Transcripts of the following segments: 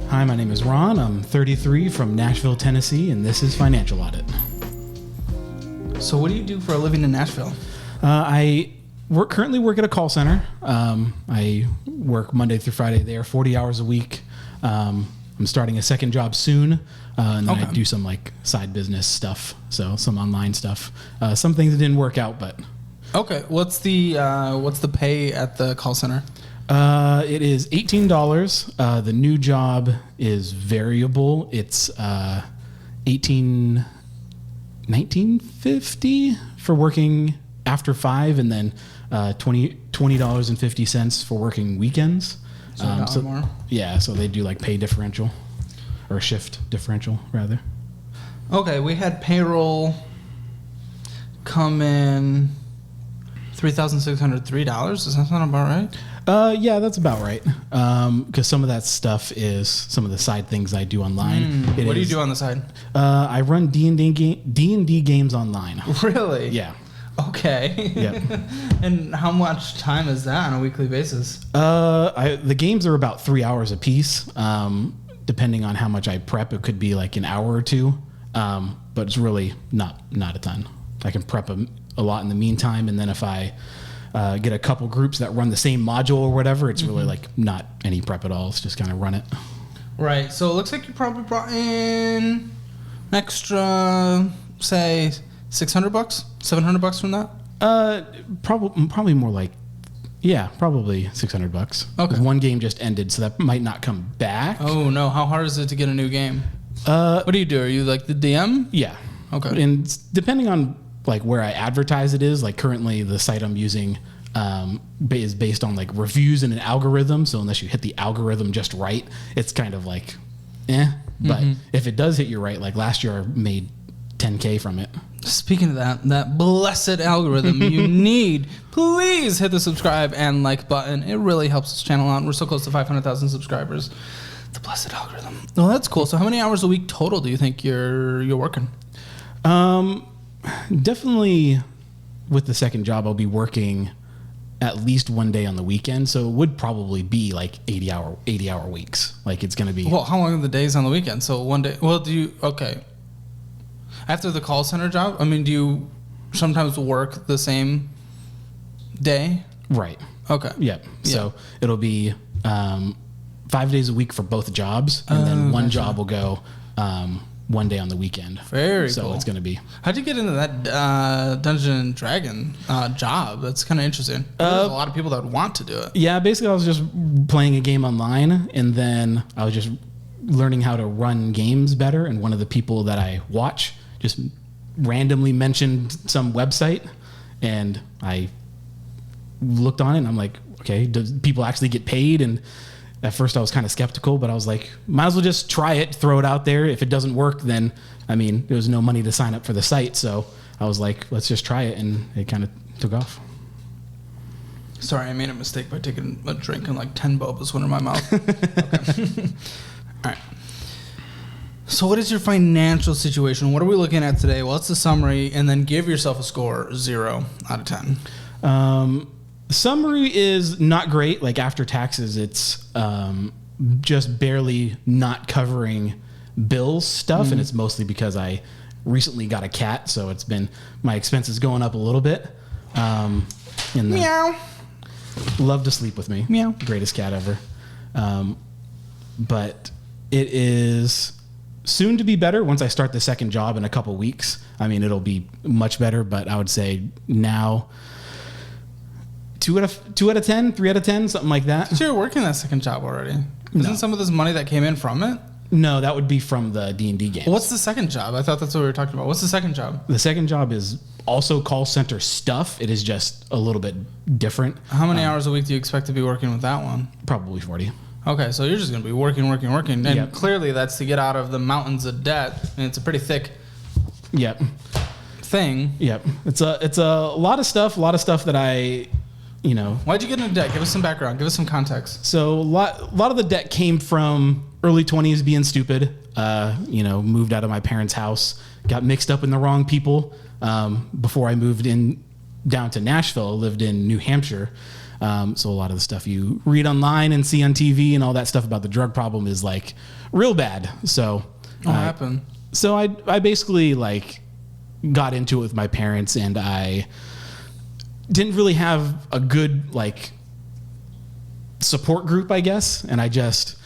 Hi, my name is Ron. I'm 33 from Nashville, Tennessee, and this is Financial Audit. So what do you do for a living in Nashville? I currently work at a call center. I work Monday through Friday there, 40 hours a week. I'm starting a second job soon, and then I do some like side business stuff, so some online stuff. Some things that didn't work out, but... Okay, what's the pay at the call center? It is $18. The new job is variable. It's $19.50 for working after 5, and then $20.50 for working weekends. So more. Yeah, so they do like pay differential or shift differential rather. Okay, we had payroll come in $3,603. Does that sound about right? Yeah, that's about right. Because some of that stuff is some of the side things I do online. What do you do on the side? I run D&D games online. Really? Yeah. Okay. Yeah. And how much time is that on a weekly basis? The games are about 3 hours a piece. Depending on how much I prep, it could be like an hour or two. But it's really not a ton. I can prep a lot in the meantime, and then if I get a couple groups that run the same module or whatever, it's really like not any prep at all. It's just kind of run it. Right. So it looks like you probably brought in an extra, say, $600, $700 from that. Probably more like, yeah, probably $600. Okay. One game just ended, so that might not come back. Oh no! How hard is it to get a new game? What do you do? Are you like the DM? Yeah. Okay. And depending on like where I advertise it is, like currently the site I'm using is based on like reviews and an algorithm. So unless you hit the algorithm just right, it's kind of like, But if it does hit you right, like last year I made $10K from it. Speaking of that blessed algorithm, you need, please hit the subscribe and like button. It really helps this channel out. We're so close to 500,000 subscribers. The blessed algorithm. Well, that's cool. So how many hours a week total do you think you're working? Definitely with the second job, I'll be working at least one day on the weekend. So it would probably be like 80 hour weeks. Like it's going to be. Well, how long are the days on the weekend? So one day, okay. After the call center job, I mean, do you sometimes work the same day? Right. Okay. Yep. Yeah. So it'll be 5 days a week for both jobs. And then one job will go one day on the weekend. Very cool. So it's going to be. How'd you get into that Dungeon and Dragon job? That's kind of interesting. There's a lot of people that would want to do it. Yeah, basically I was just playing a game online, and then I was just learning how to run games better. And one of the people that I watch just randomly mentioned some website, and I looked on it, and I'm like, okay, do people actually get paid? And at first I was kind of skeptical, but I was like, might as well just try it, throw it out there. If it doesn't work, then, I mean, there was no money to sign up for the site. So I was like, let's just try it. And it kind of took off. Sorry, I made a mistake by taking a drink and like 10 bobas went in my mouth. Okay. All right. So what is your financial situation? What are we looking at today? What's the summary? And then give yourself a score, 0 out of 10. Summary is not great. Like after taxes, it's just barely not covering bills stuff. And it's mostly because I recently got a cat. So it's been my expenses going up a little bit. Meow. Love to sleep with me. Meow. Greatest cat ever. But it is soon to be better once I start the second job in a couple weeks. I mean, it'll be much better, but I would say now 2 out of 10, 3 out of 10, something like that. So you're working that second job already. Isn't some of this money that came in from it? No, that would be from the D&D games. What's the second job? I thought that's what we were talking about. What's the second job? The second job is also call center stuff. It is just a little bit different. How many hours a week do you expect to be working with that one? Probably 40. Okay, so you're just going to be working. And clearly that's to get out of the mountains of debt. And it's a pretty thick thing. Yep. It's a lot of stuff that I, Why'd you get into debt? Give us some background. Give us some context. So a lot of the debt came from early 20s being stupid. Moved out of my parents' house, got mixed up in the wrong people. Before I moved down to Nashville, I lived in New Hampshire. So a lot of the stuff you read online and see on TV and all that stuff about the drug problem is like real bad. So What happened? So I basically like got into it with my parents, and I didn't really have a good like support group, I guess. And I just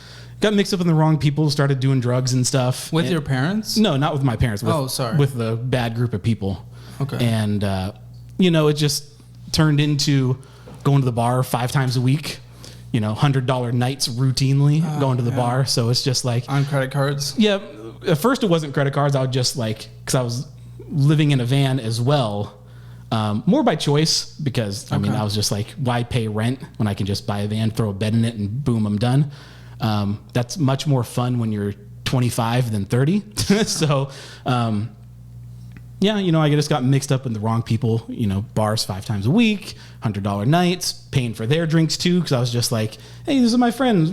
got mixed up in the wrong people, started doing drugs and stuff. With your parents? No, not with my parents. With, sorry. With the bad group of people. Okay. And, it just turned into going to the bar 5 times a week, $100 nights routinely going to the bar. So it's just like... On credit cards? Yeah. At first it wasn't credit cards. I would just like... Because I was living in a van as well. More by choice because, I mean, I was just like, why pay rent when I can just buy a van, throw a bed in it, and boom, I'm done. That's much more fun when you're 25 than 30. So, I just got mixed up with the wrong people, bars 5 times a week, $100 nights, paying for their drinks too. Cause I was just like, hey, these are my friends.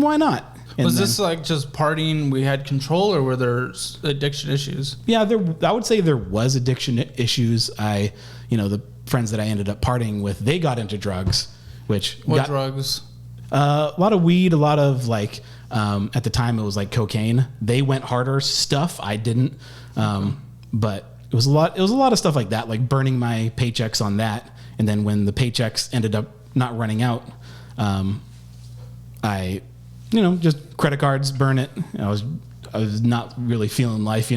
Why not? And was this like just partying, we had control, or were there addiction issues? Yeah, I would say there was addiction issues. The friends that I ended up partying with, they got into drugs, What drugs? A lot of weed, a lot of like, at the time it was like cocaine. They went harder stuff. I didn't. But it was a lot of stuff like that, like burning my paychecks on that. And then when the paychecks ended up not running out, I, just credit cards, burn it. I was not really feeling life,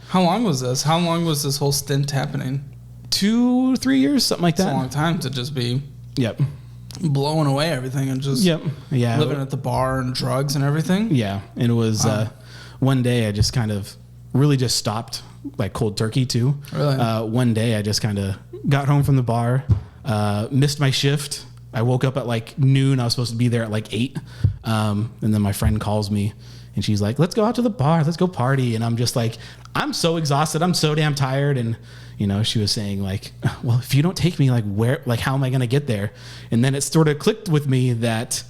How long was this? How long was this whole stint happening? 2-3 years, something like that. It's a long time to just be Yep. blowing away everything and just living at the bar and drugs and everything. Yeah. And it was one day I just kind of really just stopped, like cold turkey too. Really? One day I just kind of got home from the bar, missed my shift. I woke up at like noon. I was supposed to be there at like 8. And then my friend calls me and she's like, let's go out to the bar. Let's go party. And I'm just like, I'm so exhausted. I'm so damn tired. And, she was saying like, well, if you don't take me, how am I going to get there? And then it sort of clicked with me that,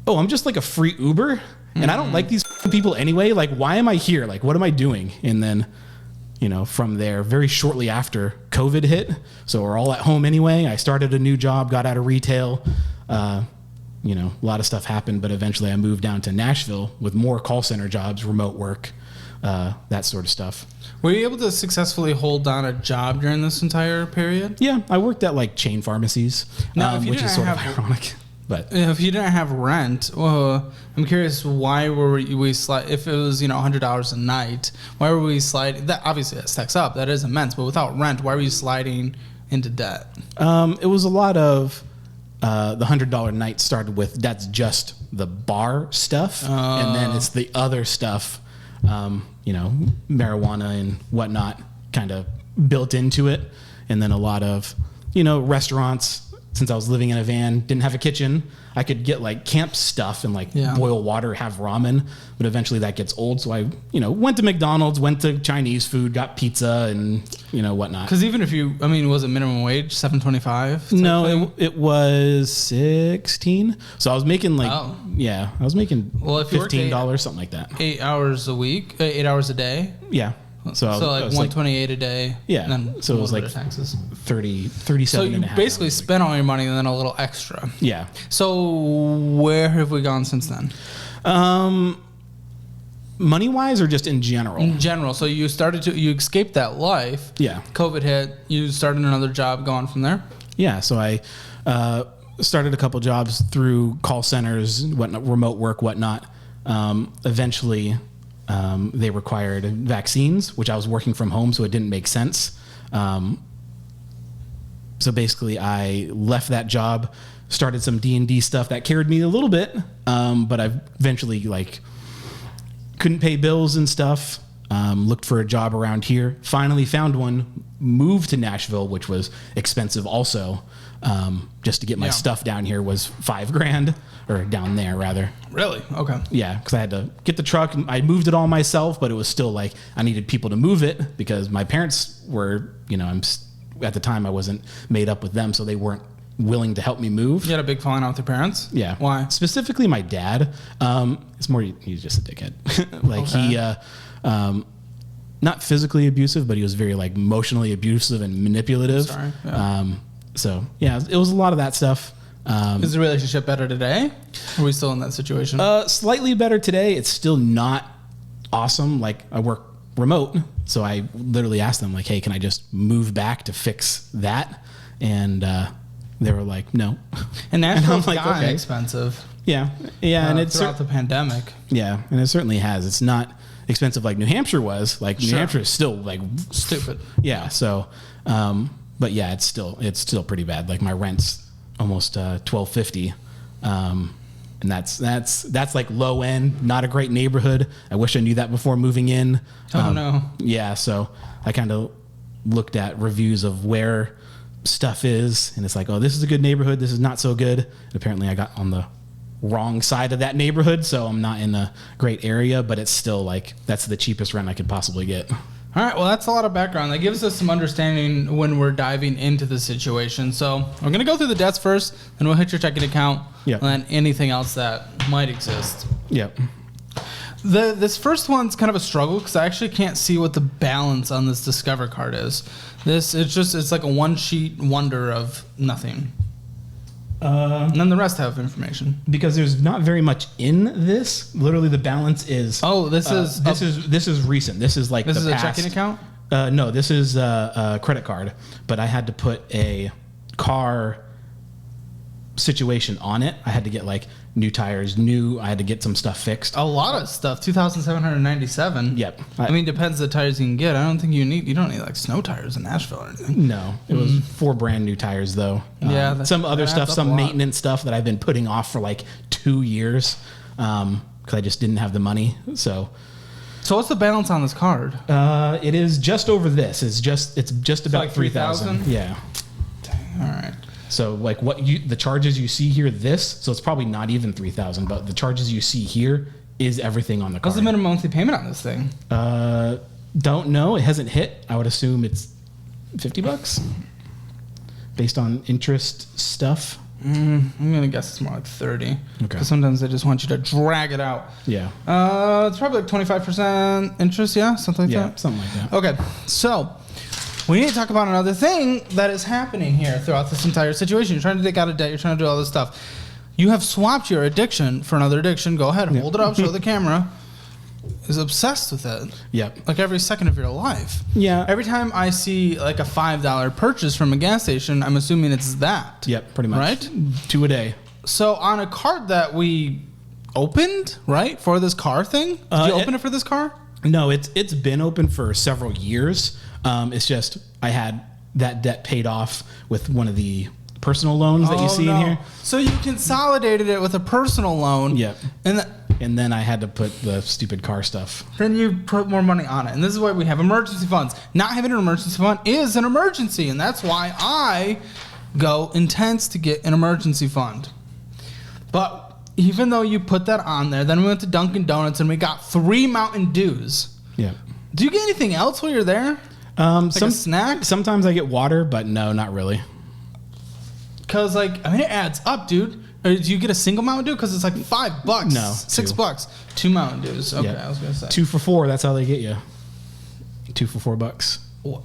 oh, I'm just like a free Uber and I don't like these people anyway. Like, why am I here? Like, what am I doing? And then, from there, very shortly after COVID hit, so we're all at home anyway. I started a new job, got out of retail. A lot of stuff happened, but eventually I moved down to Nashville with more call center jobs, remote work, that sort of stuff. Were you able to successfully hold down a job during this entire period? Yeah, I worked at like chain pharmacies, which is sort of ironic. But if you didn't have rent, well, I'm curious, why were we slide? If it was $100 a night, why were we sliding? That obviously that stacks up. That is immense. But without rent, why were you sliding into debt? It was a lot of the $100 night started with that's just the bar stuff, and then it's the other stuff, marijuana and whatnot, kind of built into it, and then a lot of restaurants. Since I was living in a van, didn't have a kitchen, I could get like camp stuff and boil water, have ramen, but eventually that gets old. So I, went to McDonald's, went to Chinese food, got pizza and, whatnot. Cause even if was it minimum wage, $7.25? No, it was 16. So I was making I was making $15, something like that. 8 hours a week, 8 hours a day. Yeah. So like 128 a day. Yeah. And then so it was like taxes. 37 So you and a half basically spent all your money and then a little extra. Yeah. So where have we gone since then? Money wise or just in general? In general. So you escaped that life. Yeah. COVID hit. You started another job, going from there. Yeah. So I started a couple jobs through call centers, whatnot, remote work, whatnot. Eventually, they required vaccines, which I was working from home, so it didn't make sense. So basically, I left that job, started some D&D stuff that carried me a little bit, but I eventually couldn't pay bills and stuff. Looked for a job around here. Finally found one. Moved to Nashville, which was expensive also. Just to get my stuff down here was $5,000, or down there rather. Really? Okay. Yeah, because I had to get the truck. I moved it all myself, but it was still I needed people to move it because my parents were, at the time I wasn't made up with them, so they weren't willing to help me move. You had a big falling out with your parents? Yeah. Why? Specifically my dad. It's more, he's just a dickhead. He, not physically abusive, but he was very emotionally abusive and manipulative. Sorry. Yeah. So yeah, it was a lot of that stuff. Is the relationship better today? Are we still in that situation? Slightly better today. It's still not awesome. Like, I work remote, so I literally asked them, like, hey, can I just move back to fix that? And they were like, no. And Nashville's gotten expensive. Yeah, and it's throughout the pandemic. Yeah, and it certainly has. It's not expensive like New Hampshire was. Like, New Hampshire is still like stupid. Yeah. So, but yeah, it's still pretty bad. Like, my rent's almost $1,250, and that's like low end, not a great neighborhood. I wish I knew that before moving in. Oh no. Yeah, so I kind of looked at reviews of where stuff is, and it's like, oh, this is a good neighborhood, this is not so good. And apparently I got on the wrong side of that neighborhood, so I'm not in a great area, but it's still like, that's the cheapest rent I could possibly get. All right, well, that's a lot of background. That gives us some understanding when we're diving into the situation. So we're going to go through the debts first, then we'll hit your checking account, and then anything else that might exist. Yep. This first one's kind of a struggle because I actually can't see what the balance on this Discover card is. It's like a one-sheet wonder of nothing. And then the rest have information. Because there's not very much in this. Literally, the balance is. Oh, this is recent. This is like this the is past. A checking account. No, this is a credit card. But I had to put a car situation on it. I had to get like new tires, I had to get some stuff fixed. A lot of stuff. 2,797. Yep. I mean, depends the tires you can get. I don't think you don't need like snow tires in Nashville or anything. No, it was 4 brand new tires though. Yeah. Some other stuff, some maintenance stuff that I've been putting off for like 2 years because I just didn't have the money. So what's the balance on this card? It is just over this. It's just about like 3,000. Yeah. Dang, all right. So like the charges you see here, so it's probably not even 3,000, but the charges you see here is everything on the card. What's the minimum monthly payment on this thing? Don't know. It hasn't hit. I would assume it's $50 based on interest stuff. I'm gonna guess it's more like 30. Okay. Because sometimes they just want you to drag it out. Yeah. It's probably like 25% interest. Yeah, something like that. Yeah, something like that. Okay, so we need to talk about another thing that is happening here throughout this entire situation. You're trying to take out a debt. You're trying to do all this stuff. You have swapped your addiction for another addiction. Go ahead, hold it up, show the camera. Is obsessed with it. Yep. Like every second of your life. Yeah. Every time I see like a $5 purchase from a gas station, I'm assuming it's that. Yep, pretty much. Right? 2 a day. So on a card that we opened, right, for this car thing? Did you open it for this car? No, it's been open for several years. It's just I had that debt paid off with one of the personal loans that you see in here. So you consolidated it with a personal loan. Yep. And then I had to put the stupid car stuff. Then you put more money on it. And this is why we have emergency funds. Not having an emergency fund is an emergency. And that's why I go intense to get an emergency fund. But even though you put that on there, then we went to Dunkin' Donuts and we got 3 Mountain Dews. Yeah. Do you get anything else while you're there? Like a snack? Sometimes I get water, but no, not really. Because, like, I mean, it adds up, dude. Or do you get a single Mountain Dew? Because it's like $5. No. $6. 2 Mountain Dews. Okay, I was going to say. 2 for $4. That's how they get you. 2 for $4.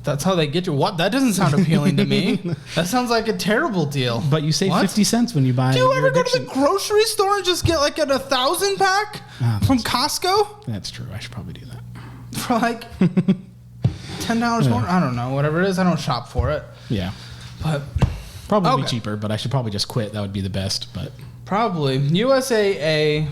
That's how they get you. What? That doesn't sound appealing to me. That sounds like a terrible deal. But you save 50 cents when you buy. Do you ever go to the grocery store and just get like a 1,000 pack from Costco? That's true. I should probably do that. For like $10 more? I don't know. Whatever it is, I don't shop for it. Yeah. But probably cheaper, but I should probably just quit. That would be the best. But probably. USAA,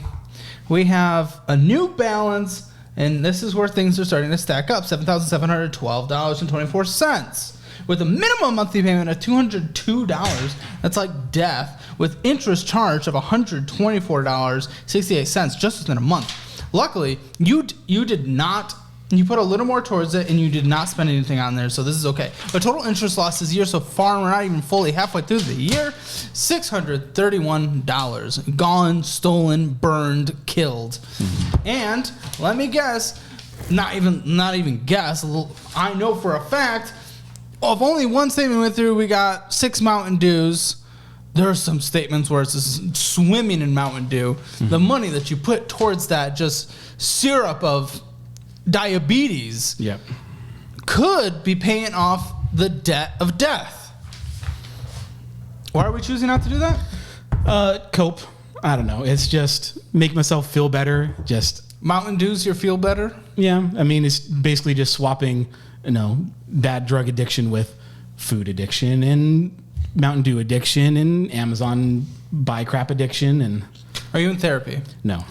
we have a new balance, and this is where things are starting to stack up. $7,712.24. With a minimum monthly payment of $202. That's like death. With interest charge of $124.68 just within a month. Luckily, you did not. You put a little more towards it, and you did not spend anything on there, so this is okay. The total interest loss this year so far, we're not even fully halfway through the year, $631. Gone, stolen, burned, killed. Mm-hmm. And let me guess, not even guess, I know for a fact, if only one statement went through, we got 6 Mountain Dews. There are some statements where it's just swimming in Mountain Dew. Mm-hmm. The money that you put towards that just syrup of diabetes could be paying off the debt of death. Why are we choosing not to do that? Cope. I don't know. It's just make myself feel better. Just Mountain Dew's your feel better? yeah. I mean, it's basically just swapping, bad drug addiction with food addiction and Mountain Dew addiction and Amazon buy crap addiction. And Are you in therapy? no,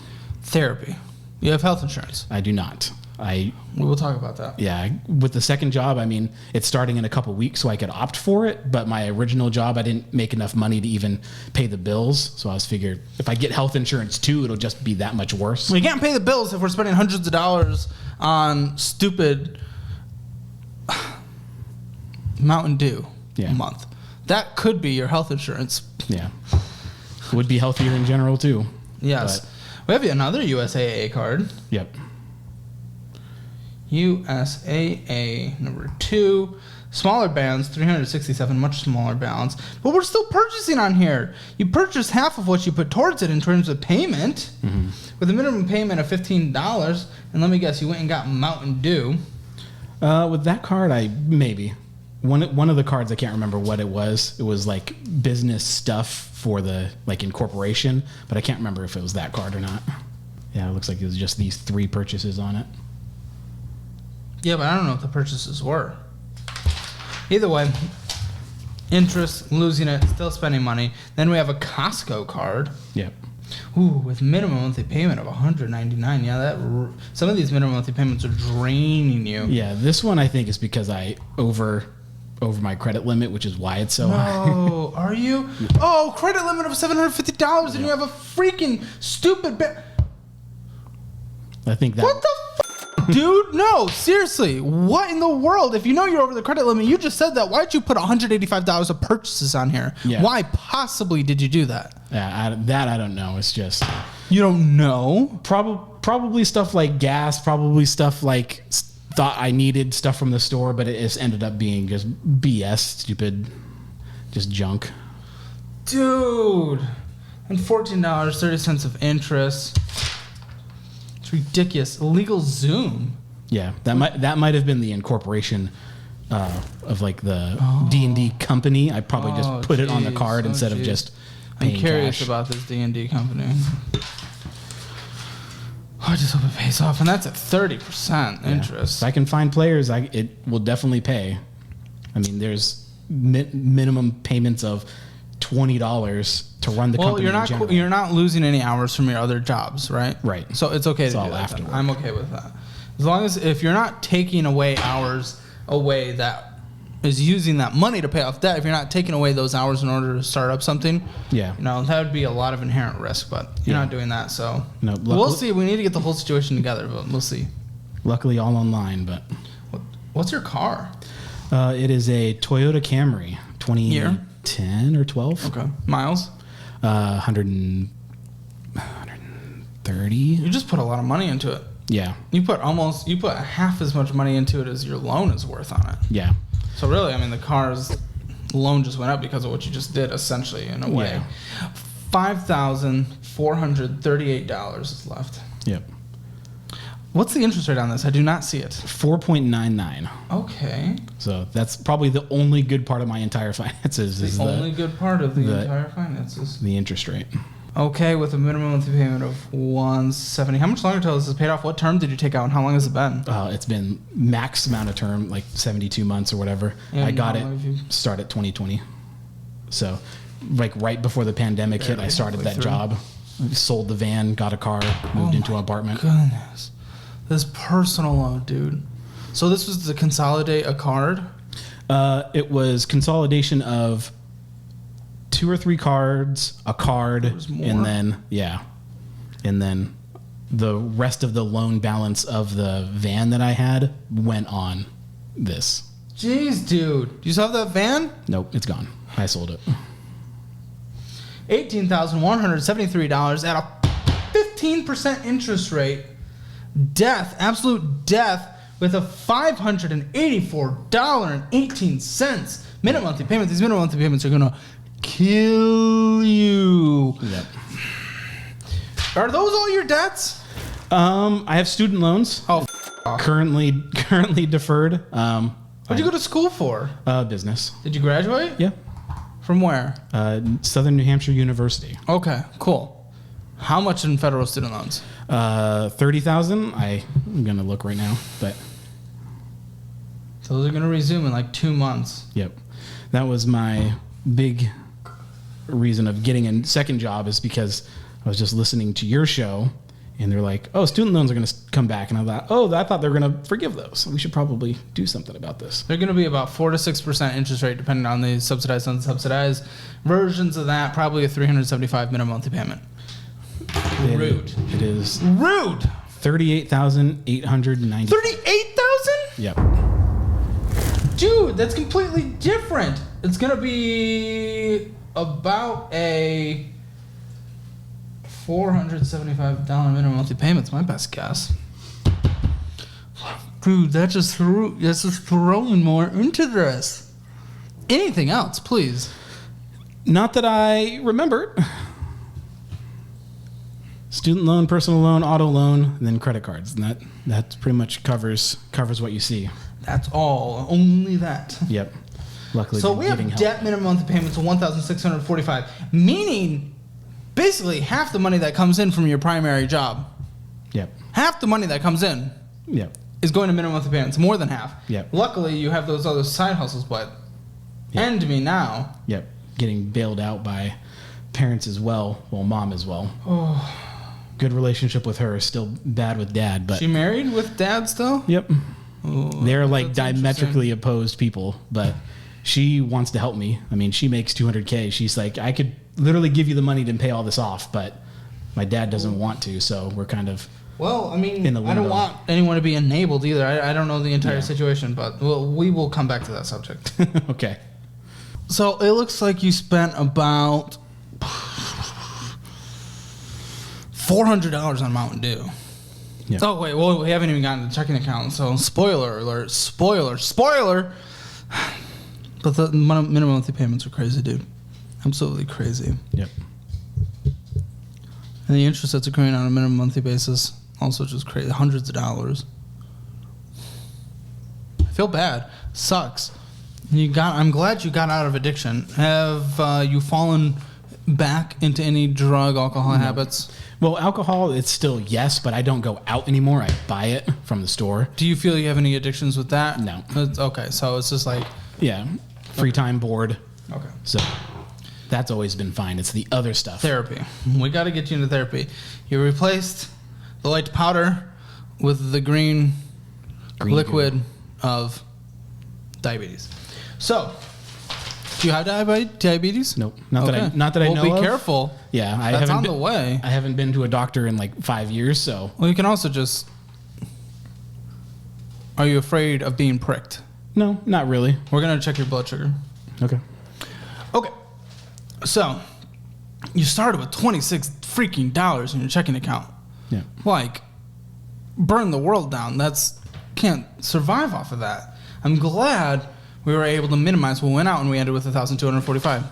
Therapy. You have health insurance. I do not. We will talk about that. Yeah, with the second job, I mean, it's starting in a couple weeks, so I could opt for it. But my original job, I didn't make enough money to even pay the bills. So I was figured if I get health insurance too, it'll just be that much worse. We can't pay the bills if we're spending hundreds of dollars on stupid Mountain Dew a month. That could be your health insurance. Yeah, would be healthier in general too. Yes. But, we have another USAA card. Yep. USAA number 2. Smaller balance, 367, much smaller balance. But we're still purchasing on here. You purchase half of what you put towards it in terms of payment. Mm-hmm. With a minimum payment of $15. And let me guess, you went and got Mountain Dew. With that card, maybe. One of the cards, I can't remember what it was. It was like business stuff for the incorporation, but I can't remember if it was that card or not. Yeah, it looks like it was just these 3 purchases on it. Yeah, but I don't know what the purchases were. Either way, interest, losing it, still spending money. Then we have a Costco card. Yep. Ooh, with minimum monthly payment of $199. Yeah, some of these minimum monthly payments are draining you. Yeah, this one I think is because I over my credit limit, which is why it's so high. Oh, are you? Oh, credit limit of $750 and you have a freaking stupid I think that. What the dude, no, seriously. What in the world? If you know you're over the credit limit, you just said that. Why'd you put $185 of purchases on here? Yeah. Why possibly did you do that? Yeah, I don't know. It's just you don't know. Probably stuff like gas. Probably stuff like thought I needed stuff from the store, but it just ended up being just BS, stupid, just junk. Dude, and $14.30 of interest. It's ridiculous. Illegal Zoom. Yeah, that might have been the incorporation of like the D&D company. I probably just put it on the card instead of just paying I'm curious cash. about this D&D company. I just hope it pays off, and that's at 30% interest. If I can find players, it will definitely pay. I mean, there's minimum payments of $20 to run the company. Well, you're not losing any hours from your other jobs, right? Right. So it's okay to do that. I'm okay with that. As long as if you're not taking away hours away that is using that money to pay off debt, if you're not taking away those hours in order to start up something, that would be a lot of inherent risk, but you're not doing that. So we'll see. We need to get the whole situation together, but we'll see. Luckily all online, but what's your car? It is a Toyota Camry 2010 or 12. Okay. Miles? 130. You just put a lot of money into it. Yeah. You put half as much money into it as your loan is worth on it. Yeah. So really, I mean, the car's loan just went up because of what you just did, essentially, in a way. Yeah. $5,438 is left. Yep. What's the interest rate on this? I do not see it. 4.99. Okay. So that's probably the only good part of my entire finances. The only good part of the entire finances. The interest rate. Okay, with a minimum monthly payment of $170. How much longer till this is paid off? What term did you take out, and how long has it been? It's been max amount of term, like 72 months or whatever. I got it start at 2020. So, like right before the pandemic hit, I started that job. Sold the van, got a car, moved into an apartment. Goodness. This personal loan, dude. So this was to consolidate a card? It was consolidation of 2 or 3 cards, a card, and then the rest of the loan balance of the van that I had went on this. Jeez, dude. Do you still have that van? Nope, it's gone. I sold it. $18,173 at a 15% interest rate. Absolute death, with a $584.18 minimum monthly payment. These minimum monthly payments are going to kill you. Yep. Are those all your debts? I have student loans. Oh, currently deferred. What'd you go to school for? Business. Did you graduate? Yeah. From where? Southern New Hampshire University. Okay, cool. How much in federal student loans? $30,000. I'm gonna look right now, but those are gonna resume in like 2 months. Yep, that was my big reason of getting a second job, is because I was just listening to your show, and they're like, "Oh, student loans are going to come back," and I thought, "Oh, I thought they were going to forgive those. We should probably do something about this." They're going to be about 4 to 6% interest rate, depending on the subsidized and unsubsidized versions of that. Probably a $375 minimum monthly payment. Rude. It is rude. $38,890. $38,000? Yep. Dude, that's completely different. It's going to be about a $475 minimum monthly payment's my best guess. Dude, that's just throwing more into this. Anything else, please? Not that I remember. Student loan, personal loan, auto loan, and then credit cards. And that pretty much covers what you see. That's all. Only that. Yep. Luckily, so we have debt minimum monthly payments of $1,645, meaning basically half the money that comes in from your primary job. Yep. Half the money that comes in. Yep. Is going to minimum monthly payments. More than half. Yep. Luckily, you have those other side hustles, but end me now. Yep. Getting bailed out by parents as well. Well, mom as well. Oh. Good relationship with her. Still bad with dad, but she married with dad still? Yep. Oh, they're like diametrically opposed people, but she wants to help me. I mean, she makes $200K. She's like, I could literally give you the money to pay all this off, but my dad doesn't want to, so we're kind of well, I mean, I don't want anyone to be enabled either. I don't know the entire situation, but we will come back to that subject. Okay. So it looks like you spent about $400 on Mountain Dew. Yeah. Oh, wait. Well, we haven't even gotten to the checking account. So, spoiler alert. Spoiler. But the minimum monthly payments are crazy, dude. Absolutely crazy. Yep. And the interest that's accruing on a minimum monthly basis also just crazy. Hundreds of dollars. I feel bad. Sucks. I'm glad you got out of addiction. Have you fallen back into any drug, alcohol habits? Well, alcohol, it's still yes, but I don't go out anymore. I buy it from the store. Do you feel you have any addictions with that? No. Okay, so it's just like... Yeah, free time, bored. Okay. So that's always been fine. It's the other stuff. Therapy. We got to get you into therapy. You replaced the light powder with the green liquid of diabetes. So... Do you have diabetes? Nope. Not that I know of. Well, be careful. Yeah, that's on the way. I haven't been to a doctor in like 5 years, so. Well, you can also just. Are you afraid of being pricked? No, not really. We're gonna check your blood sugar. Okay. Okay. So, you started with $26 freaking dollars in your checking account. Yeah. Like, burn the world down. Can't survive off of that. I'm glad we were able to minimize what went out, and we ended with $1,245. I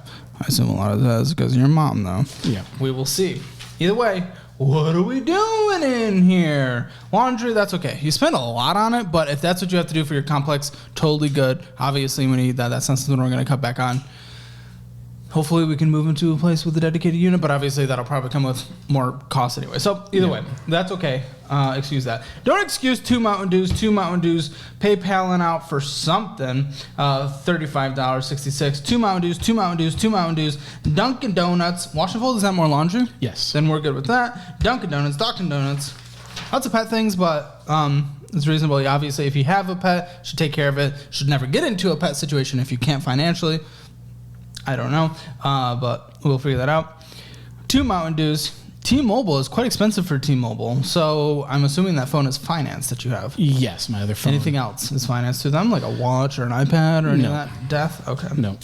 assume a lot of that is because of your mom, though. Yeah. We will see. Either way, what are we doing in here? Laundry, that's okay. You spend a lot on it, but if that's what you have to do for your complex, totally good. Obviously, we need that. That's not something we're going to cut back on. Hopefully, we can move into a place with a dedicated unit, but obviously, that'll probably come with more costs anyway. So, either way, that's okay. Excuse that. Don't excuse 2 Mountain Dews, PayPaling out for something. $35.66. 2 Mountain Dews. Dunkin' Donuts. Wash and fold, is that more laundry? Yes. Then we're good with that. Dunkin' Donuts. Lots of pet things, but it's reasonable. Obviously, if you have a pet, should take care of it. Should never get into a pet situation if you can't financially. I don't know, but we'll figure that out. 2 Mountain Dews. T-Mobile is quite expensive for T-Mobile, so I'm assuming that phone is financed that you have. Yes, my other phone. Anything else is financed to them, like a watch or an iPad or any of that death? Okay. No.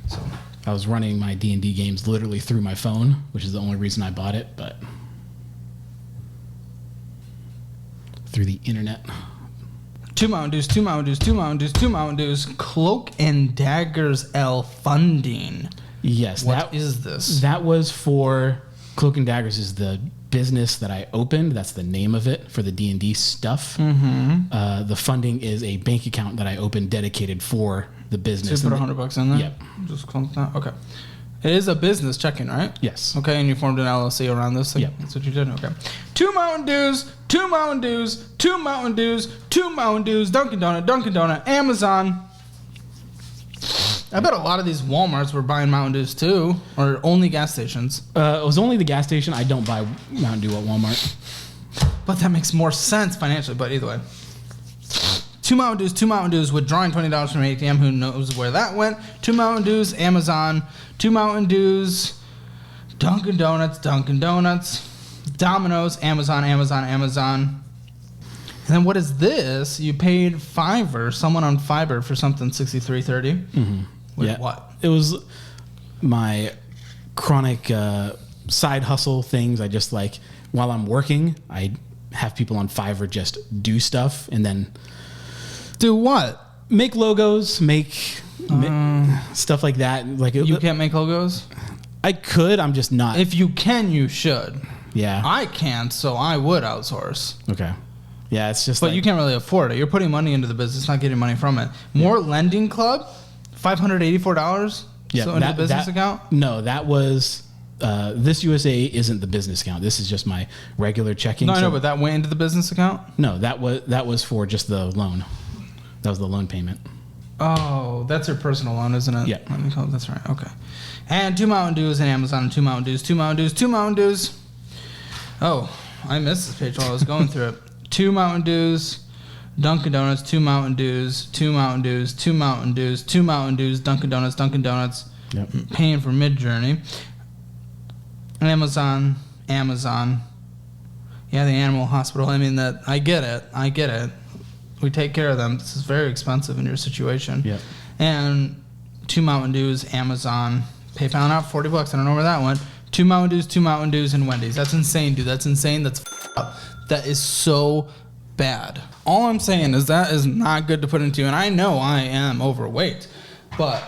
So I was running my D&D games literally through my phone, which is the only reason I bought it, but through the internet. 2 Mountain Dews. Cloak and Daggers L funding. Yes. What is this? That was for Cloak and Daggers is the business that I opened. That's the name of it for the D&D stuff. The funding is a bank account that I opened dedicated for the business. So you put $100 in there? Yep. Just close that. Okay. It is a business checking, right? Yes. Okay, and you formed an LLC around this thing? Yep. That's what you did? Okay. 2 Mountain Dews, 2 Mountain Dews, 2 Mountain Dews, 2 Mountain Dews, Dunkin' Donut, Amazon. I bet a lot of these Walmarts were buying Mountain Dews too, or only gas stations. It was only the gas station. I don't buy Mountain Dew at Walmart. But that makes more sense financially, but either way. 2 Mountain Dews, withdrawing $20 from an ATM. Who knows where that went? 2 Mountain Dews, Amazon. 2 Mountain Dews, Dunkin' Donuts, Domino's, Amazon. And then what is this? You paid someone on Fiverr for something $63.30. With what? It was my chronic side hustle things. I just like, while I'm working, I have people on Fiverr just do stuff and then... Do what? Make logos, make stuff like that. Like you can't make logos? I could. I'm just not. If you can, you should. Yeah. I can't, so I would outsource. Okay. Yeah, it's just. But you can't really afford it. You're putting money into the business, not getting money from it. More Lending Club, $584. Yeah. So into the business account. No, that was. This USA isn't the business account. This is just my regular checking. No, I know, but that went into the business account. No, that was for just the loan. That was the loan payment. Oh, that's your personal loan, isn't it? Yeah. That's right. Okay. And 2 Mountain Dews and Amazon and 2 Mountain Dews. Oh, I missed this page while I was going through it. 2 Mountain Dews, Dunkin' Donuts, 2 Mountain Dews, 2 Mountain Dews, 2 Mountain Dews, 2 Mountain Dews, Dunkin' Donuts. Yep. Paying for Midjourney. Amazon. Yeah, the animal hospital. I mean, I get it. We take care of them. This is very expensive in your situation. Yep. And 2 Mountain Dews, Amazon, PayPal out $40. I don't know where that went. 2 Mountain Dews, and Wendy's. That's insane, dude. That's insane. That's up. That is so bad. All I'm saying is that is not good to put into. And I know I am overweight, but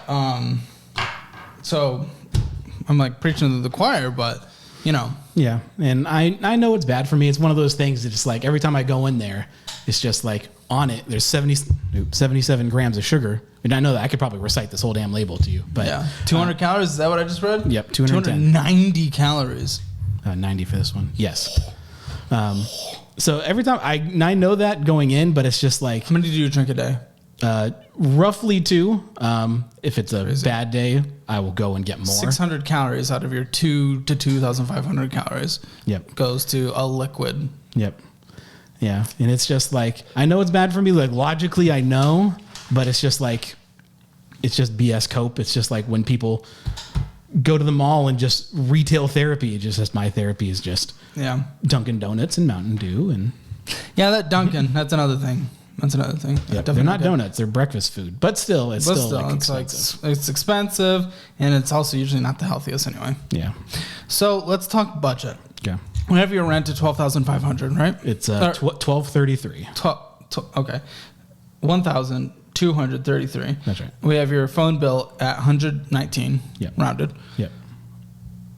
so I'm like preaching to the choir, but you know. Yeah, and I know it's bad for me. It's one of those things that just like every time I go in there, it's just like on it, there's 77 grams of sugar. And I know that I could probably recite this whole damn label to you. But yeah, 200 calories, is that what I just read? Yep, 210. 290 calories. 90 for this one, yes. So every time, I know that going in, but it's just like... How many do you drink a day? Roughly 2. If it's a bad day, I will go and get more. 600 calories out of your 2,000 to 2,500 calories. Yep. Goes to a liquid. Yep. Yeah, and it's just like, I know it's bad for me, like logically I know, but it's just like, it's just BS cope. It's just like when people go to the mall and just retail therapy, my therapy is just Dunkin' Donuts and Mountain Dew. And yeah, that Dunkin', that's another thing. Yeah, they're not donuts, they're breakfast food, but still, it's expensive. It's expensive, and it's also usually not the healthiest anyway. Yeah. So let's talk budget. Okay. We have your rent to $12,500, right? It's $1,233. Okay, $1,233. That's right. We have your phone bill at $119. Yep. Rounded. Yep.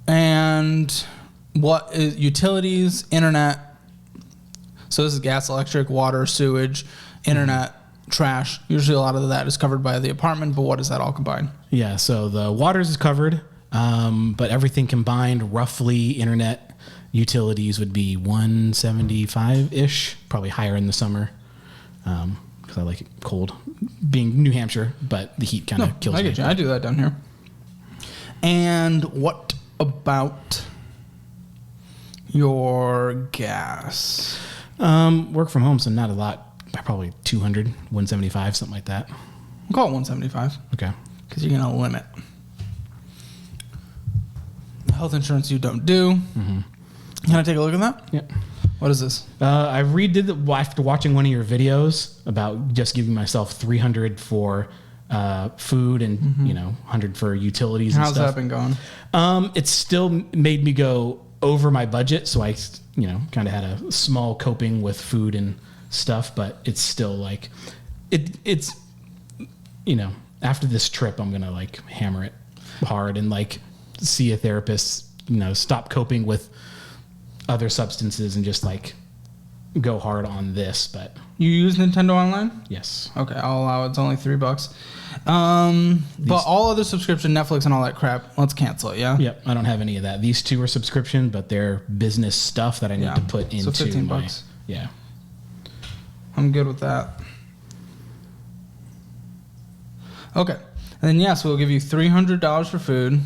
And what is utilities, internet? So this is gas, electric, water, sewage, internet, trash. Usually a lot of that is covered by the apartment, but what does that all combine? Yeah, so the waters is covered, but everything combined, roughly internet, utilities would be 175-ish, probably higher in the summer, because I like it cold, being New Hampshire, but the heat kind of kills me. I get you. I do that down here. And what about your gas? Work from home, so not a lot. Probably 200, 175, something like that. We'll call it 175. Okay. Because you're going to limit. Health insurance you don't do. Mm-hmm. Can I take a look at that? Yep. What is this? I redid after watching one of your videos about just giving myself $300 for food and 100 for utilities and stuff. How's that been going? It's still made me go over my budget, so I kind of had a small coping with food and stuff, but it's still like it's after this trip I'm gonna like hammer it hard and like see a therapist, stop coping with other substances and just like go hard on this. But You use Nintendo Online? yes. Okay, I'll allow it. It's only $3. But all other subscription, Netflix and all that crap, let's cancel it, yeah? Yep, I don't have any of that. These two are subscription, but they're business stuff that I need to put into so $15. Yeah. I'm good with that. Okay. And then, yes, we'll give you $300 for food,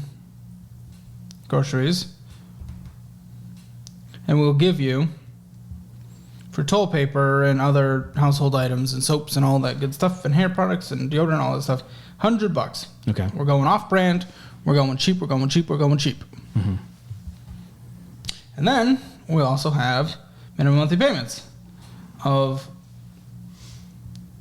groceries, and we'll give you, for toilet paper and other household items and soaps and all that good stuff and hair products and deodorant and all that stuff, $100. Okay. We're going off-brand. We're going cheap. We're going cheap. We're going cheap. Mm-hmm. And then we also have minimum monthly payments of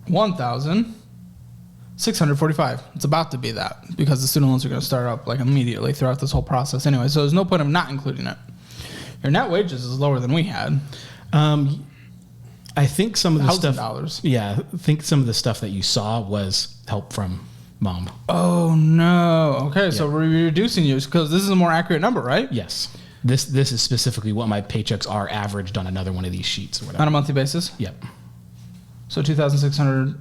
$1,645. It's about to be that because the student loans are going to start up like immediately throughout this whole process anyway. So there's no point of not including it. Your net wages is lower than we had. I think some of the stuff. $1,000. Yeah, I think some of the stuff that you saw was help from mom. Oh no. Okay, so we're reducing you because this is a more accurate number, right? Yes. This is specifically what my paychecks are averaged on another one of these sheets or whatever. On a monthly basis. Yep. So 2,684.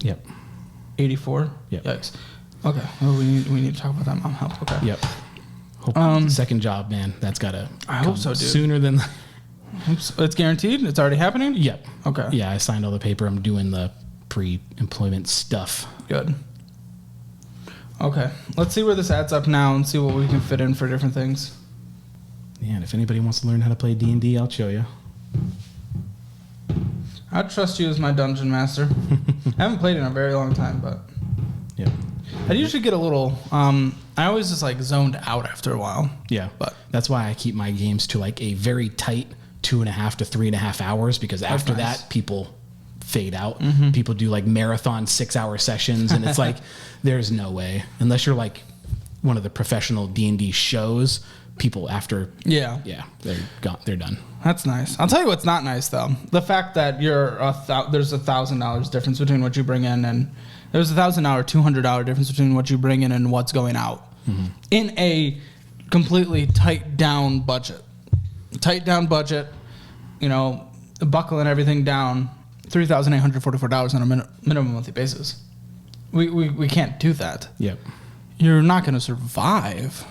Yep. Yep. Yikes. Okay. Well, we need to talk about that mom help. Okay. Yep. Second job, man. That's gotta. I hope so, dude. Sooner than. Oops. It's guaranteed. It's already happening. Yep. Okay. Yeah, I signed all the paper. I'm doing the pre-employment stuff. Good. Okay. Let's see where this adds up now and see what we can fit in for different things. Yeah, and if anybody wants to learn how to play D&D, I'll show you. I trust you as my dungeon master. I haven't played in a very long time, but Yeah. I usually get a little. I always just like zoned out after a while. Yeah, But that's why I keep my games to like a very tight 2.5 to 3.5 hours, because after nice. that people fade out. People do like marathon 6-hour sessions, and it's like there's no way, unless you're like one of the professional D&D shows. People after yeah, they're gone, they're done. that's nice. I'll tell you what's not nice though: the fact that there's $1,000 difference between what you bring in, and there's $1,000, $200 difference between what you bring in and what's going out in a completely tight down budget. You know, buckling everything down, $3,844 on a minimum monthly basis. We can't do that. Yep. You're not going to survive.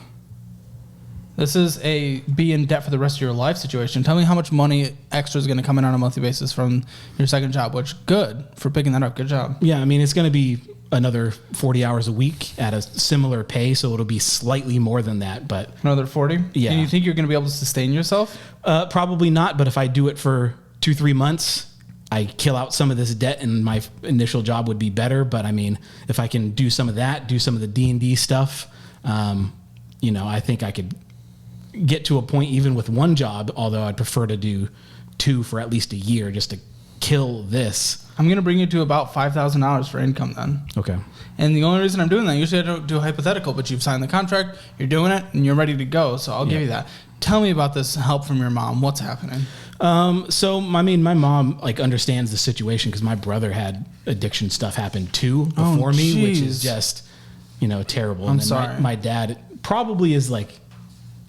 This is a be in debt for the rest of your life situation. Tell me how much money extra is going to come in on a monthly basis from your second job, which good for picking that up. Good job. Yeah, I mean, it's going to be another 40 hours a week at a similar pay, so it'll be slightly more than that, but Another 40? Yeah. And you think you're going to be able to sustain yourself? probably not. But if I do it for 2-3 months, I kill out some of this debt, and my initial job would be better. But I mean, if I can do some of that, do some of the D&D stuff, I think I could get to a point even with one job, although I'd prefer to do 2 for at least a year just to kill this. I'm going to bring you to about $5,000 for income then. Okay. And the only reason I'm doing that, usually I don't do a hypothetical, but you've signed the contract, you're doing it, and you're ready to go. So I'll give you that. Tell me about this help from your mom. What's happening? So I mean, my mom like understands the situation because my brother had addiction stuff happen too before me, which is just, terrible. I'm and then sorry. My dad probably is like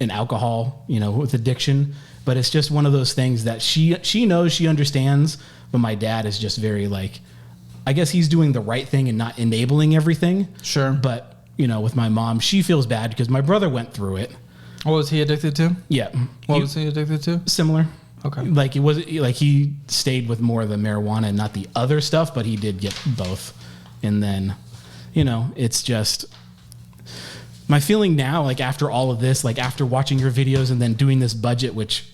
an alcohol, with addiction, but it's just one of those things that she knows, she understands, but my dad is just very like, I guess he's doing the right thing and not enabling everything. Sure. But, with my mom, she feels bad because my brother went through it. What was he addicted to? Yeah. What was he addicted to? Similar. Okay. Like it was like he stayed with more of the marijuana and not the other stuff, but he did get both. And then, it's just my feeling now, like after all of this, like after watching your videos and then doing this budget, which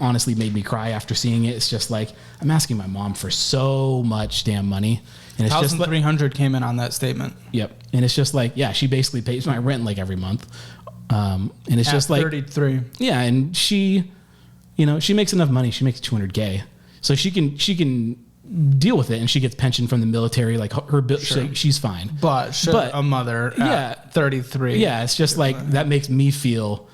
honestly made me cry after seeing it. It's just like, I'm asking my mom for so much damn money. And it's just like, 1,300 came in on that statement. Yep. And it's just like, yeah, she basically pays my rent like every month. And it's just like 33. Yeah, and she makes enough money. She makes $200K, so she can deal with it, and she gets pension from the military. Like her bill, Sure. she's fine. But a mother at 33. Yeah, it's just like that makes me feel,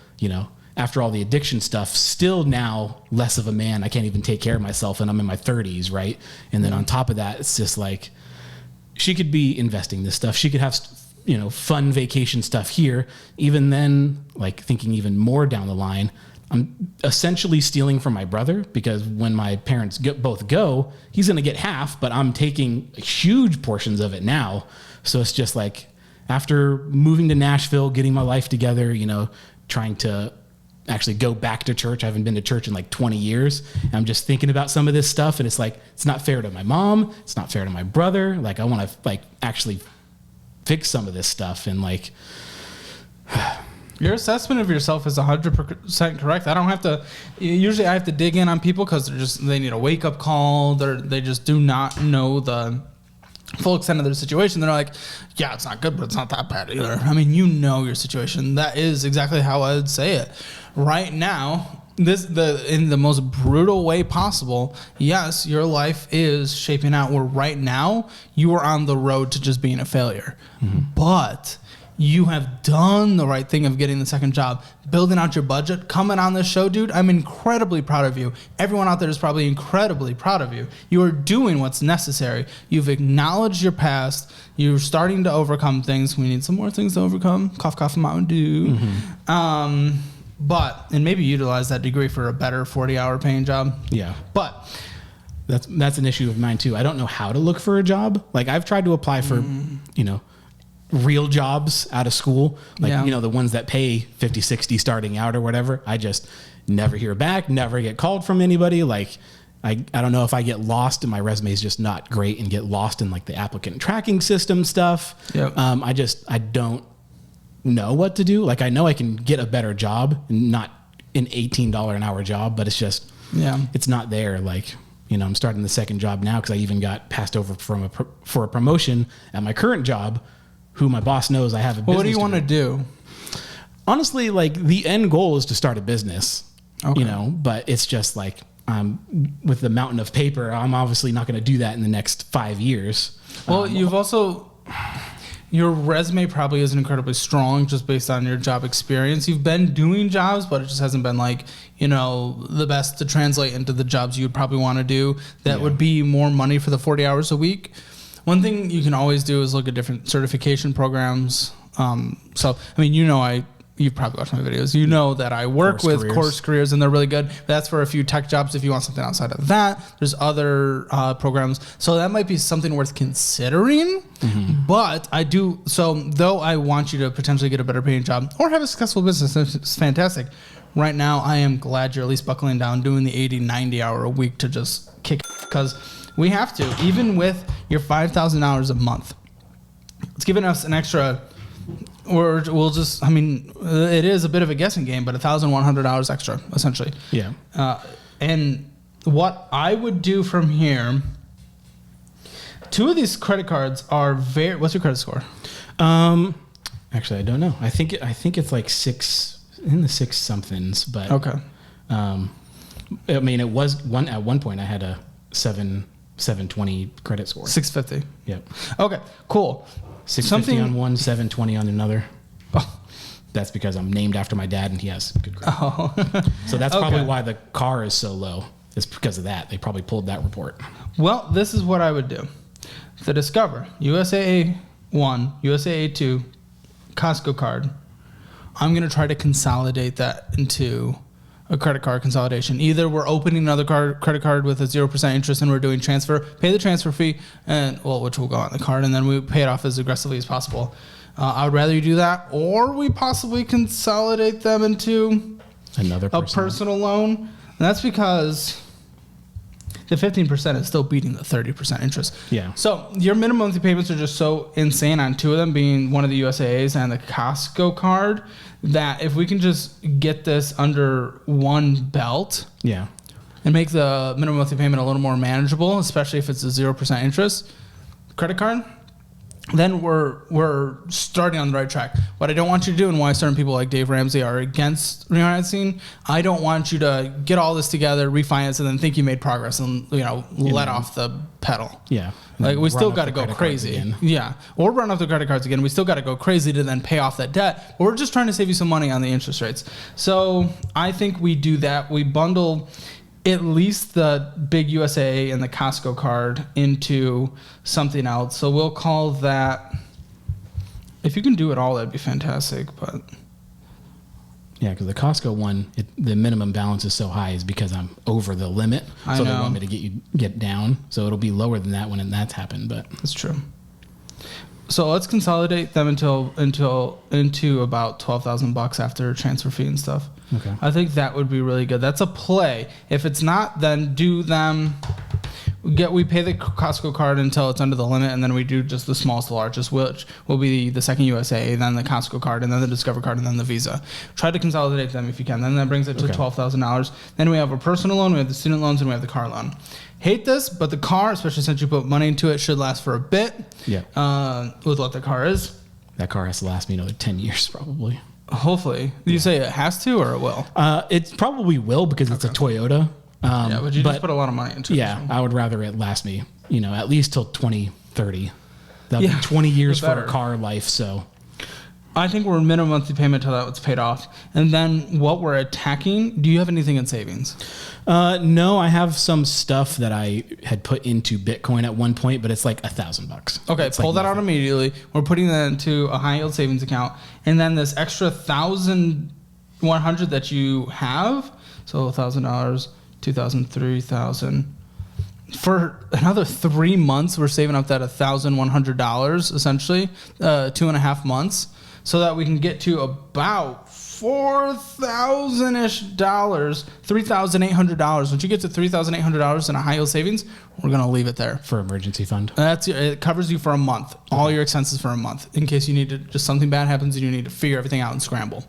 after all the addiction stuff, still now less of a man. I can't even take care of myself, and I'm in my 30s, right? And then on top of that, it's just like she could be investing this stuff. She could have fun vacation stuff here. Even then, like thinking even more down the line, I'm essentially stealing from my brother, because when my parents both go, he's going to get half, but I'm taking huge portions of it now. So it's just like, after moving to Nashville, getting my life together, you know, trying to actually go back to church. I haven't been to church in like 20 years. And I'm just thinking about some of this stuff, and it's like, it's not fair to my mom. It's not fair to my brother. Like, I want to like actually fix some of this stuff. And like, your assessment of yourself is 100% correct. I don't have to, usually I have to dig in on people because they need a wake up call. They just do not know the full extent of their situation. They're like, yeah, it's not good, but it's not that bad either. I mean, you know your situation. That is exactly how I would say it. Right now, in the most brutal way possible, yes, your life is shaping out where right now you are on the road to just being a failure. Mm-hmm. But you have done the right thing of getting the second job, building out your budget, coming on this show, dude. I'm incredibly proud of you. Everyone out there is probably incredibly proud of you. You are doing what's necessary. You've acknowledged your past. You're starting to overcome things. We need some more things to overcome. Cough, cough, Mountain Dew. Mm-hmm. And maybe utilize that degree for a better 40-hour paying job. Yeah. But that's an issue of mine too. I don't know how to look for a job. Like, I've tried to apply for, you know, real jobs out of school, like, you know, the ones that pay 50, 60 starting out or whatever. I just never hear back, never get called from anybody. Like, I don't know if I get lost and my resume is just not great and get lost in like the applicant tracking system stuff. Yep. I don't know what to do. Like, I know I can get a better job, not an $18 an hour job, but it's just, it's not there. Like, you know, I'm starting the second job now because I even got passed over for a promotion at my current job, who my boss knows I have a business. What do you want to do? Honestly, like, the end goal is to start a business, you know, but it's just like, with the mountain of paper, I'm obviously not going to do that in the next 5 years. Well, you've also, your resume probably isn't incredibly strong just based on your job experience. You've been doing jobs, but it just hasn't been like, you know, the best to translate into the jobs you'd probably want to do that would be more money for the 40 hours a week. One thing you can always do is look at different certification programs. So, I mean, you know, you've probably watched my videos. You know that I work with Course Careers, and they're really good. That's for a few tech jobs. If you want something outside of that, there's other programs. So that might be something worth considering. Mm-hmm. But though I want you to potentially get a better paying job or have a successful business, it's fantastic. Right now, I am glad you're at least buckling down, doing the 80, 90 hour a week to just kick, because we have to, even with your $5,000 a month. It's giving us an extra, or we'll just, I mean, it is a bit of a guessing game, but $1,100 extra, essentially. Yeah. And what I would do from here, 2 of these credit cards are what's your credit score? Actually, I don't know. I think it's like 6, in the 6 somethings, but okay. I mean, it was at one point I had a 720 credit score. 650. Yep. Okay, cool. 650 on one, 720 on another. Oh. That's because I'm named after my dad and he has good credit. Oh. So that's probably why the car is so low. It's because of that. They probably pulled that report. Well, this is what I would do. The Discover, USAA 1, USAA 2, Costco card. I'm going to try to consolidate that into a credit card consolidation. Either we're opening another credit card with a 0% interest and we're doing transfer, pay the transfer fee, which will go on the card, and then we pay it off as aggressively as possible. I would rather you do that, or we possibly consolidate them into a personal loan. And that's because the 15% is still beating the 30% interest. Yeah. So your minimum monthly payments are just so insane on 2 of them, being one of the USAAs and the Costco card, that if we can just get this under one belt, and make the minimum monthly payment a little more manageable, especially if it's a 0% interest credit card, then we're starting on the right track. What I don't want you to do, and why certain people like Dave Ramsey are against refinancing, I don't want you to get all this together, refinance, and then think you made progress and let off the pedal. Yeah. Like, we still got to go crazy. Yeah. Or run off the credit cards again. We still got to go crazy to then pay off that debt. But we're just trying to save you some money on the interest rates. So I think we do that. We bundle at least the big USAA and the Costco card into something else. So we'll call that, if you can do it all, that'd be fantastic. But Yeah, because the Costco one, the minimum balance is so high is because I'm over the limit. So they want me to get down. So it'll be lower than that when that's happened. But that's true. So let's consolidate them into about $12,000 after transfer fee and stuff. Okay. I think that would be really good. That's a play. If it's not, then do them. We pay the Costco card until it's under the limit, and then we do just the smallest to largest, which will be the second USA, then the Costco card, and then the Discover card, and then the Visa. Try to consolidate them if you can. Then that brings it to $12,000. Then we have a personal loan, we have the student loans, and we have the car loan. Hate this, but the car, especially since you put money into it, should last for a bit. Yeah. With what the car is. That car has to last me another 10 years probably. Hopefully. Do you say it has to or it will? It probably will because it's a Toyota. But you just put a lot of money into it. Yeah, I would rather it last me, at least till 2030. That'd be 20 years for a car life, so. I think we're minimum monthly payment till that's paid off. And then what we're attacking, do you have anything in savings? No, I have some stuff that I had put into Bitcoin at one point, but it's like $1,000. Okay, it's pull that out immediately. We're putting that into a high yield savings account. And then this extra $1,100 that you have, so $1,000, 2,000, 3,000. For another 3 months, we're saving up that $1,100 essentially, 2.5 months, so that we can get to about $4,000-ish, $3,800. Once you get to $3,800 in a high yield savings, we're gonna leave it there for emergency fund. It covers you for a month, all your expenses for a month, in case you need to just something bad happens and you need to figure everything out and scramble.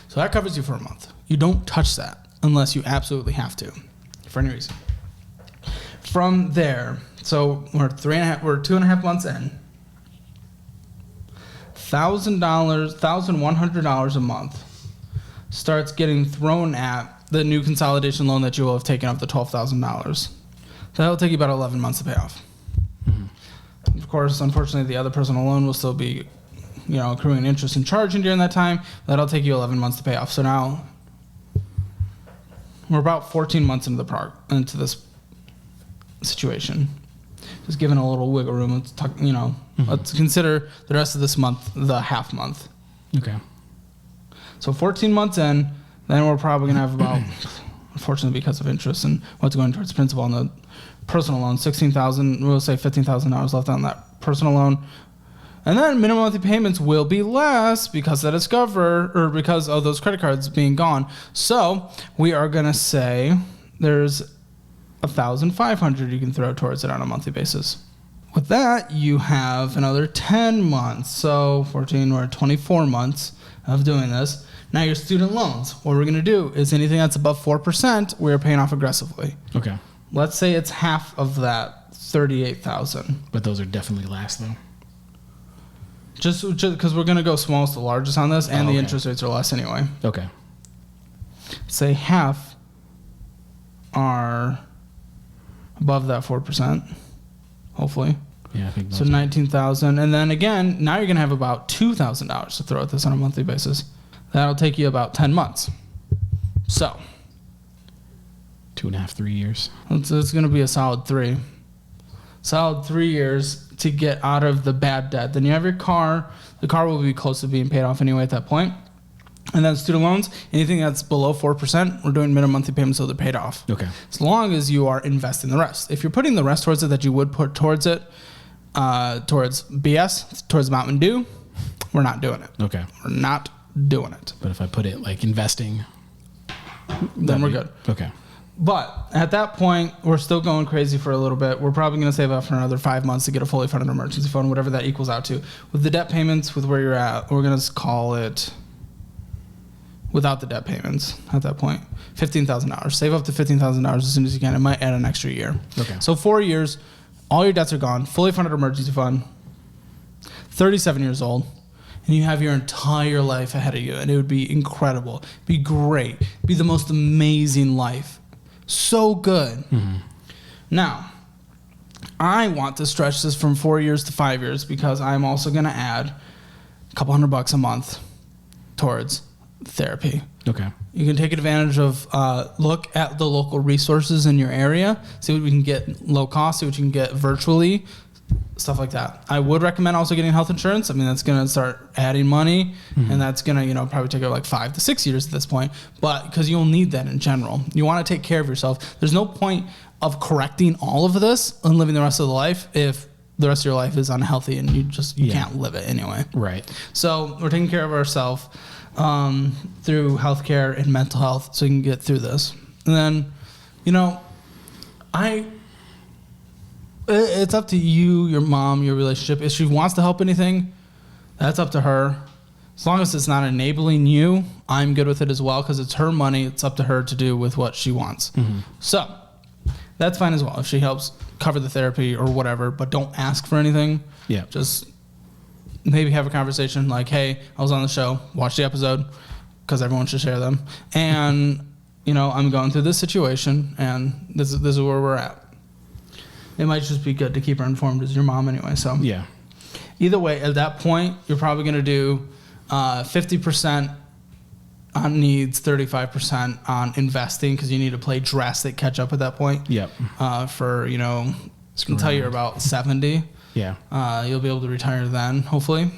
So that covers you for a month. You don't touch that unless you absolutely have to, for any reason. From there, so we're 2.5 months in. $1,100 a month starts getting thrown at the new consolidation loan that you will have taken up the $12,000. That'll take you about 11 months to pay off. Mm-hmm. Of course, unfortunately, the other personal loan will still be, accruing interest and charging during that time. That'll take you 11 months to pay off. So now we're about 14 months into this situation. Just giving a little wiggle room. Let's talk, let's consider the rest of this month the half month. Okay. So 14 months in, then we're probably going to have about, unfortunately because of interest and what's going towards principal on the personal loan, $16,000, we'll say $15,000 left on that personal loan. And then minimum monthly payments will be less because of because of those credit cards being gone. So we are going to say there's $1,500 you can throw towards it on a monthly basis. With that, you have another 10 months. So 14 or 24 months of doing this. Now your student loans. What we're going to do is anything that's above 4%, we're paying off aggressively. Okay. Let's say it's half of that, $38,000. But those are definitely last though. Just because we're going to go smallest to largest on this, and the interest rates are less anyway. Okay. Say half are above that 4%, hopefully. Yeah, I think so. 19,000, and then again, now you're gonna have about $2,000 to throw at this on a monthly basis. That'll take you about 10 months. So 2.5, 3 years. It's gonna be a solid 3 years to get out of the bad debt. Then you have your car. The car will be close to being paid off anyway at that point. And then student loans, anything that's below 4%, we're doing minimum monthly payments so they're paid off. Okay. As long as you are investing the rest. If you're putting the rest towards it that you would put towards it, towards BS, towards Mountain Dew, we're not doing it. Okay. We're not doing it. But if I put it like investing, then we're good. Okay. But at that point, we're still going crazy for a little bit. We're probably going to save up for another 5 months to get a fully funded emergency fund, whatever that equals out to. With the debt payments, with where you're at, we're going to call it, without the debt payments at that point, $15,000. Save up to $15,000 as soon as you can. It might add an extra year. Okay. So 4 years, all your debts are gone, fully funded emergency fund, 37 years old, and you have your entire life ahead of you. And it would be incredible. Be great. Be the most amazing life. So good. Mm-hmm. Now, I want to stretch this from 4 years to 5 years because I'm also going to add a couple $100 a month towards therapy. Okay. You can take advantage of, look at the local resources in your area, see what we can get low cost, see what you can get virtually, stuff like that. I would recommend also getting health insurance. I mean, that's going to start adding money, and that's going to, probably take like 5 to 6 years at this point, but because you'll need that in general. You want to take care of yourself. There's no point of correcting all of this and living the rest of the life if the rest of your life is unhealthy and you can't live it anyway. Right. So we're taking care of ourselves through healthcare and mental health so you can get through this. And then, it's up to you, your mom, your relationship. If she wants to help anything, that's up to her. As long as it's not enabling you, I'm good with it as well because it's her money. It's up to her to do with what she wants. Mm-hmm. So that's fine as well if she helps cover the therapy or whatever, but don't ask for anything. Yeah. Just maybe have a conversation like, hey, I was on the show, watch the episode because everyone should share them. And, I'm going through this situation and this is where we're at. It might just be good to keep her informed as your mom anyway. So yeah. Either way, at that point, you're probably going to do 50% on needs, 35% on investing because you need to play drastic catch up at that point. Yep. Until you're about 70. Yeah. You'll be able to retire then, hopefully.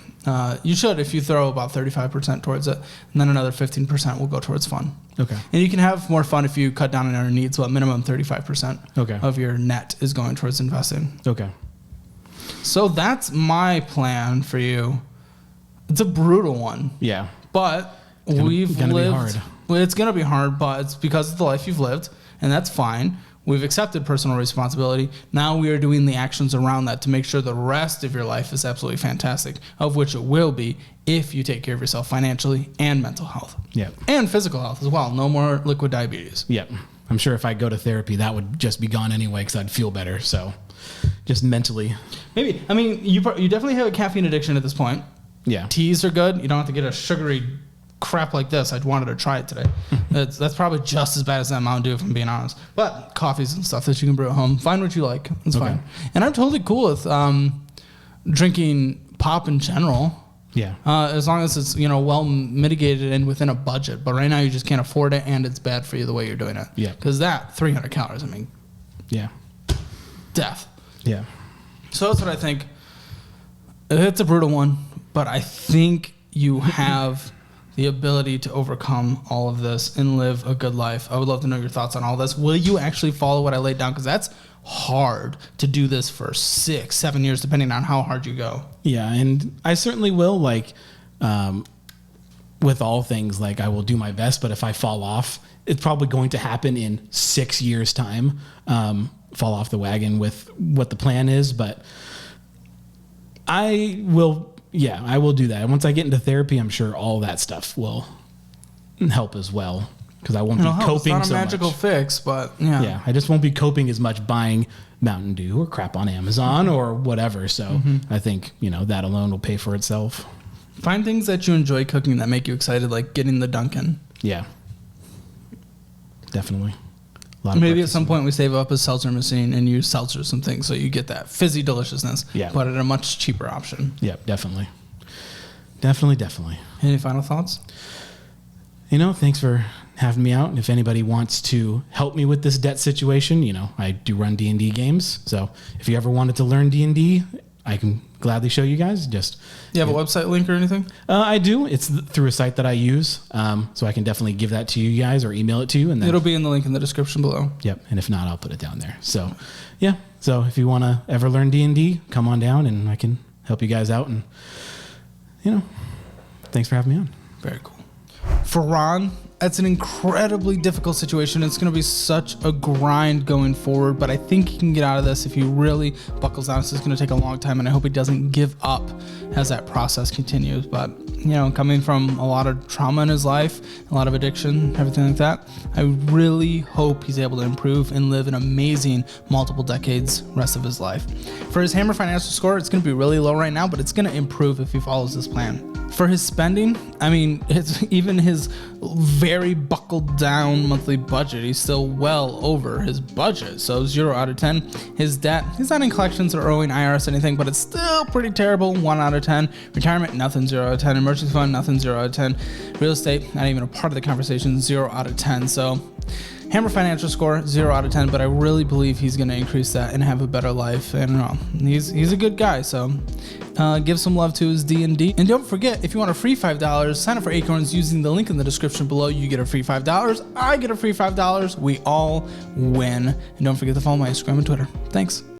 You should if you throw about 35% towards it, and then another 15% will go towards fun. Okay. And you can have more fun if you cut down on your needs, but minimum 35% of your net is going towards investing. Okay. So that's my plan for you. It's a brutal one. Yeah. But it's gonna lived. Be hard. Well, it's going to be hard, but it's because of the life you've lived, and that's fine. We've accepted personal responsibility. Now we are doing the actions around that to make sure the rest of your life is absolutely fantastic, of which it will be if you take care of yourself financially and mental health. Yeah. And physical health as well. No more liquid diabetes. Yeah. I'm sure if I go to therapy, that would just be gone anyway because I'd feel better. So just mentally. Maybe. I mean, you definitely have a caffeine addiction at this point. Yeah. Teas are good. You don't have to get a sugary crap like this. I wanted to try it today. That's probably just as bad as that Mountain Dew, if I'm being honest. But coffees and stuff that you can brew at home, find what you like. It's fine. And I'm totally cool with drinking pop in general. Yeah. As long as it's well mitigated and within a budget. But right now you just can't afford it, and it's bad for you the way you're doing it. Yeah. Because that 300 calories, I mean. Yeah. Death. Yeah. So that's what I think. It's a brutal one, but I think you have the ability to overcome all of this and live a good life. I would love to know your thoughts on all this. Will you actually follow what I laid down? Because that's hard to do this for 6-7 years, depending on how hard you go. Yeah, and I certainly will. With all things, I will do my best. But if I fall off, it's probably going to happen in 6 years' time. Fall off the wagon with what the plan is, but I will. Yeah, I will do that. And once I get into therapy, I'm sure all that stuff will help as well because I won't be coping so much. It's not a magical fix, but yeah. Yeah, I just won't be coping as much buying Mountain Dew or crap on Amazon or whatever. So I think, that alone will pay for itself. Find things that you enjoy cooking that make you excited, like getting the Dunkin'. Yeah, definitely. Maybe at some point we save up a seltzer machine and use seltzer some things so you get that fizzy deliciousness, but at a much cheaper option. Yeah, definitely. Definitely. Any final thoughts? Thanks for having me out. And if anybody wants to help me with this debt situation, I do run D&D games. So if you ever wanted to learn D&D, I can gladly show you guys. Just you have a website link or anything? I do. It's through a site that I use, so I can definitely give that to you guys or email it to you. And then it'll be in the link in the description below. Yep. And if not, I'll put it down there. So, yeah. So if you want to ever learn D&D, come on down and I can help you guys out. And thanks for having me on. Very cool. For Ron, that's an incredibly difficult situation. It's going to be such a grind going forward, but I think he can get out of this if he really buckles down. It's just going to take a long time, and I hope he doesn't give up as that process continues. But, coming from a lot of trauma in his life, a lot of addiction, everything like that, I really hope he's able to improve and live an amazing multiple decades rest of his life. For his Hammer financial score, it's going to be really low right now, but it's going to improve if he follows this plan. For his spending, it's even his very buckled down monthly budget, he's still well over his budget. So 0 out of 10. His debt, he's not in collections or owing IRS anything, but it's still pretty terrible. 1 out of 10. Retirement, nothing. 0 out of 10. Emergency fund, nothing. 0 out of 10. Real estate, not even a part of the conversation. 0 out of 10. So Hammer financial score 0 out of 10, but I really believe he's going to increase that and have a better life. And he's a good guy, so give some love to his D&D. And don't forget, if you want a free $5, sign up for Acorns using the link in the description below. You get a free $5. I get a free $5. We all win. And don't forget to follow my Instagram and Twitter. Thanks.